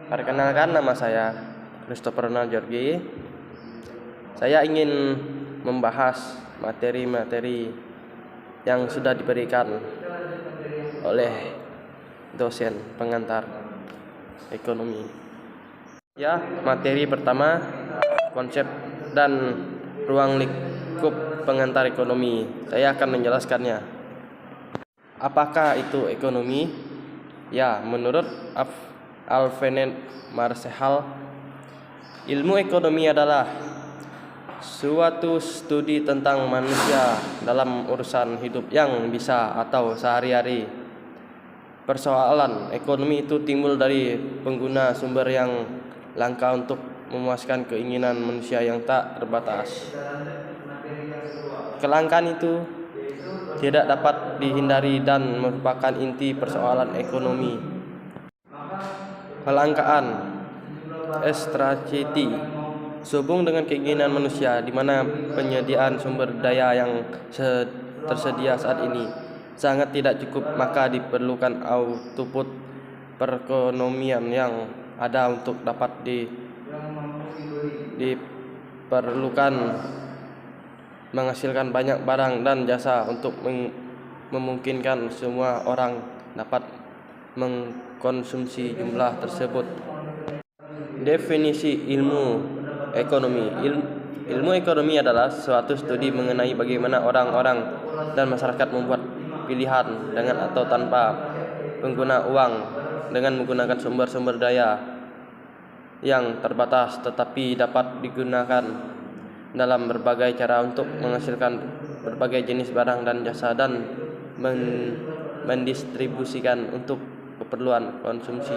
Perkenalkan, nama saya Christopher Najorgi. Saya ingin membahas materi-materi yang sudah diberikan oleh dosen pengantar ekonomi. Ya, materi pertama, konsep dan ruang lingkup pengantar ekonomi. Saya akan menjelaskannya. Apakah itu ekonomi? Ya, menurut Alfred Marshall, ilmu ekonomi adalah suatu studi tentang manusia dalam urusan hidup yang bisa atau sehari-hari. Persoalan ekonomi itu timbul dari pengguna sumber yang langka untuk memuaskan keinginan manusia yang tak terbatas. Kelangkaan itu tidak dapat dihindari dan merupakan inti persoalan ekonomi. Kelangkaan scarcity sehubung dengan keinginan manusia, di mana penyediaan sumber daya yang tersedia saat ini sangat tidak cukup, maka diperlukan output perekonomian yang ada untuk dapat diperlukan menghasilkan banyak barang dan jasa untuk memungkinkan semua orang dapat mengkonsumsi jumlah tersebut. Definisi ilmu ekonomi. Ilmu ekonomi adalah suatu studi mengenai bagaimana orang-orang dan masyarakat membuat pilihan dengan atau tanpa pengguna uang, dengan menggunakan sumber-sumber daya yang terbatas tetapi dapat digunakan dalam berbagai cara untuk menghasilkan berbagai jenis barang dan jasa dan mendistribusikan untuk keperluan konsumsi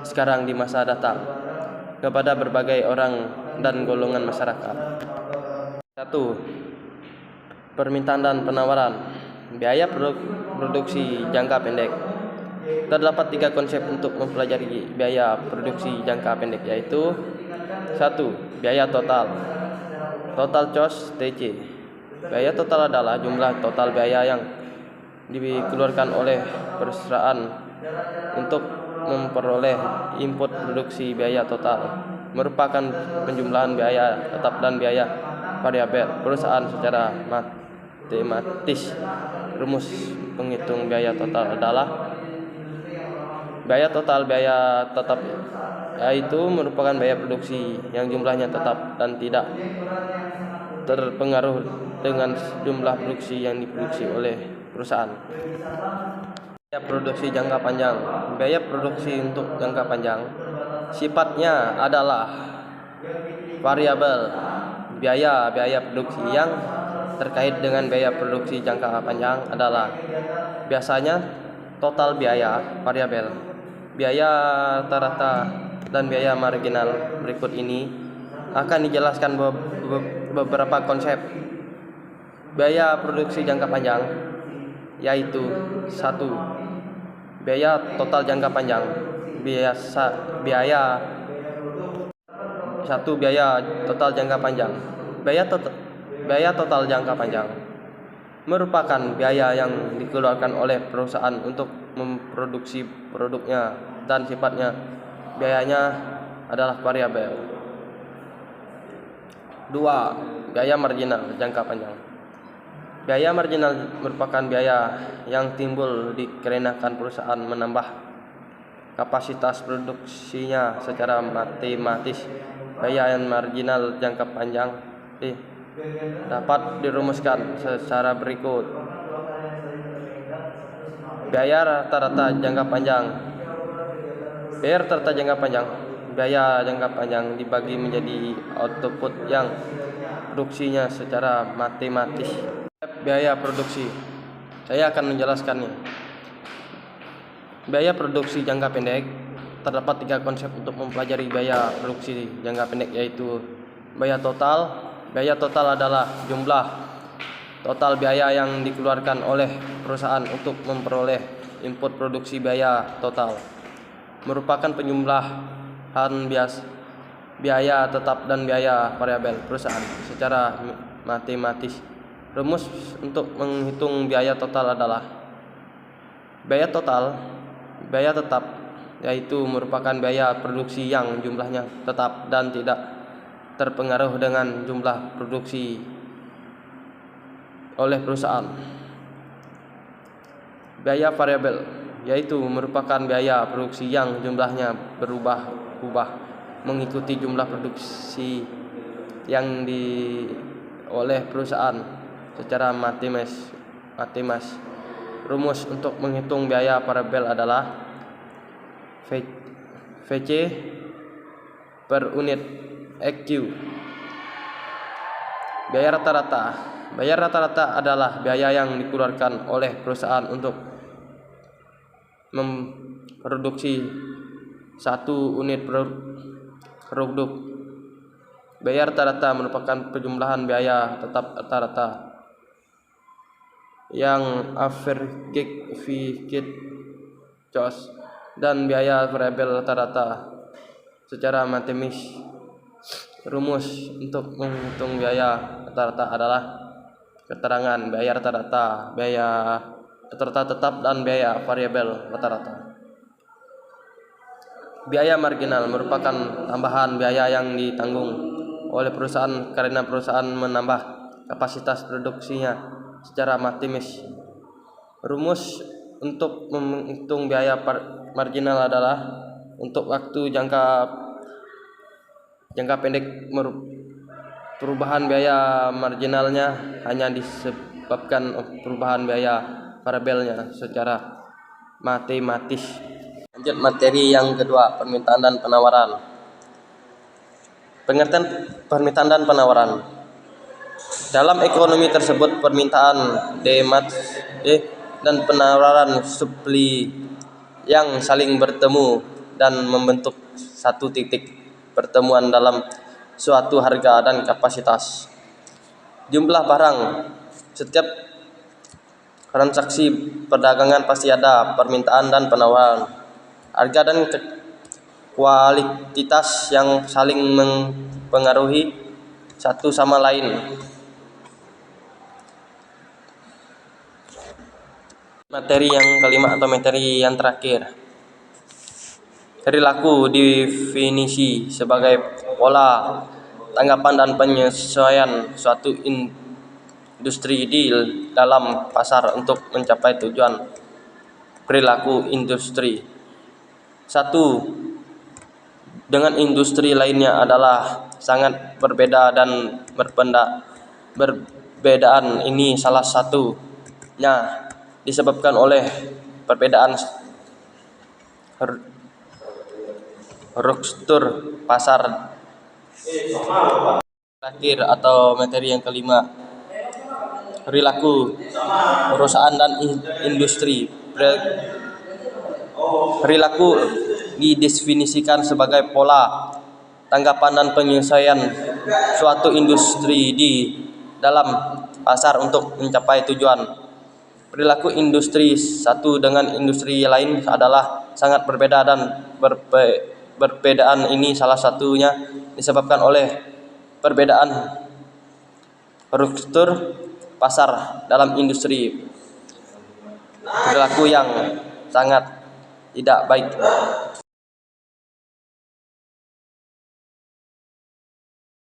sekarang di masa datang kepada berbagai orang dan golongan masyarakat. 1. Permintaan dan penawaran. Biaya produksi jangka pendek. Terdapat 3 konsep untuk mempelajari biaya produksi jangka pendek, yaitu 1. Biaya total. Total cost TC. Biaya total adalah jumlah total biaya yang dikeluarkan oleh perusahaan untuk memperoleh input produksi. Biaya total merupakan penjumlahan biaya tetap dan biaya variabel perusahaan secara matematis. Rumus penghitung biaya total adalah biaya total biaya tetap, yaitu merupakan biaya produksi yang jumlahnya tetap dan tidak terpengaruh dengan jumlah produksi yang diproduksi oleh perusahaan. Biaya produksi jangka panjang. Biaya produksi untuk jangka panjang sifatnya adalah variabel. Biaya produksi yang terkait dengan biaya produksi jangka panjang adalah biasanya total biaya variabel, biaya rata-rata, dan biaya marginal. Berikut ini akan dijelaskan beberapa konsep biaya produksi jangka panjang, yaitu 1. Biaya total jangka panjang. Biaya total jangka panjang. Biaya total jangka panjang merupakan biaya yang dikeluarkan oleh perusahaan untuk memproduksi produknya dan sifatnya biayanya adalah variabel. 2. Biaya marginal jangka panjang. Biaya marginal merupakan biaya yang timbul dikarenakan perusahaan menambah kapasitas produksinya secara matematis. Biaya yang marginal jangka panjang dapat dirumuskan secara berikut. Biaya rata-rata jangka panjang. Biaya rata-rata jangka panjang. Biaya jangka panjang dibagi menjadi output yang produksinya secara matematis. Biaya produksi. Saya akan menjelaskannya. Biaya produksi jangka pendek. Terdapat 3 konsep untuk mempelajari biaya produksi jangka pendek, yaitu biaya total. Biaya total adalah jumlah total biaya yang dikeluarkan oleh perusahaan untuk memperoleh input produksi. Biaya total merupakan penjumlahan biaya tetap dan biaya variabel perusahaan secara matematis. Rumus untuk menghitung biaya total adalah biaya total, biaya tetap yaitu merupakan biaya produksi yang jumlahnya tetap dan tidak terpengaruh dengan jumlah produksi oleh perusahaan. Biaya variabel yaitu merupakan biaya produksi yang jumlahnya berubah-ubah mengikuti jumlah produksi yang oleh perusahaan secara matematis. Rumus untuk menghitung biaya variabel adalah VC per unit EQ. Biaya rata-rata. Biaya rata-rata adalah biaya yang dikeluarkan oleh perusahaan untuk memproduksi satu unit produk. Biaya rata-rata merupakan penjumlahan biaya tetap rata-rata yang aggregate cost dan biaya variabel rata-rata secara matematis. Rumus untuk menghitung biaya rata-rata adalah keterangan biaya rata-rata, biaya rata-rata tetap, dan biaya variabel rata-rata. Biaya marginal merupakan tambahan biaya yang ditanggung oleh perusahaan karena perusahaan menambah kapasitas produksinya secara matematis. Rumus untuk menghitung biaya marginal adalah untuk waktu jangka pendek. Perubahan biaya marginalnya hanya disebabkan perubahan biaya variabelnya secara matematis. Lanjut materi yang kedua, permintaan dan penawaran. Pengertian permintaan dan penawaran. Dalam ekonomi tersebut, permintaan demand dan penawaran supply yang saling bertemu dan membentuk satu titik pertemuan dalam suatu harga dan kapasitas. Jumlah barang. Setiap transaksi perdagangan pasti ada permintaan dan penawaran. Harga dan kualitas yang saling mempengaruhi satu sama lain. Materi yang kelima atau materi yang terakhir. Perilaku definisi sebagai pola tanggapan dan penyesuaian suatu industri di dalam pasar untuk mencapai tujuan. Perilaku industri satu dengan industri lainnya adalah sangat berbeda, dan perbedaan ini salah satunya disebabkan oleh perbedaan struktur pasar. Terakhir atau materi yang kelima, perilaku perusahaan dan industri. Perilaku didefinisikan sebagai pola tanggapan dan penyesuaian suatu industri di dalam pasar untuk mencapai tujuan. Perilaku industri satu dengan industri lain adalah sangat berbeda, dan perbedaan ini salah satunya disebabkan oleh perbedaan struktur pasar dalam industri. Perilaku yang sangat tidak baik.